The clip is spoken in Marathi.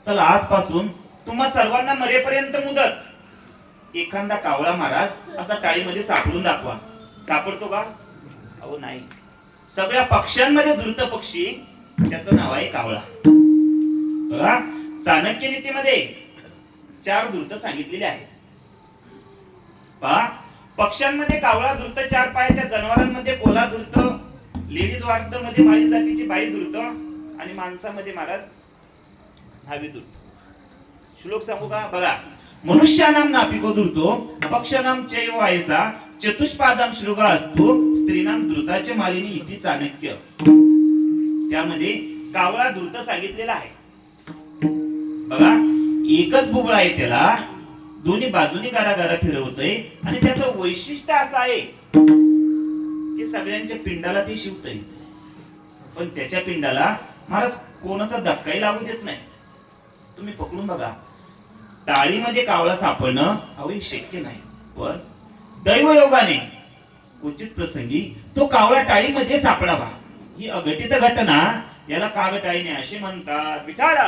चला आजपासून तुम्हा सर्वांना मरेपर्यंत मुदत एखादा कावळा महाराज असा टाळीमध्ये सापडून दाखवा. सापडतो का? अहो नाही. सगळ्या पक्ष्यांमध्ये द्रुत पक्षी त्याचं नाव आहे कावळा. बघा चाणक्य नीतीमध्ये 4 द्रुत सांगितलेले आहेत. पहा पक्ष्यांमध्ये कावळा द्रुत, 4 पायाच्या जनावरांमध्ये कोल्हा द्रुत, लेडीज वार्ड मध्ये माळी जातीची बाई द्रुत आणि माणसामध्ये महाराज न्हावी द्रुत. श्लोक सांगू का? बघा मनुष्यानाम नापिको द्रुतो पक्षानाम चैव वायसा चतुष्पादाम श्लोक असतो स्त्रीनाम द्रुताचे मालिनी इति चाणक्य. त्यामध्ये कावळा द्रुत सांगितलेला आहे. बघा एकच बुबुळ आहे, त्याला दोन्ही बाजूनी गारा फिरवतोय आणि त्याचं वैशिष्ट्य असं आहे की सगळ्यांच्या पिंडाला ते शिवतय, पण त्याच्या पिंडाला महाराज कोणाचा धक्काही लागू देत नाही. तुम्ही पकडून बघा, टाळीमध्ये कावळा सापडणं अवघड शक्य नाही, पण दैवयोगाने उचित प्रसंगी तो कावळा टाळीमध्ये सापडावा. ही अघटित घटना, याला कागटाळीने असे म्हणतात. विठाला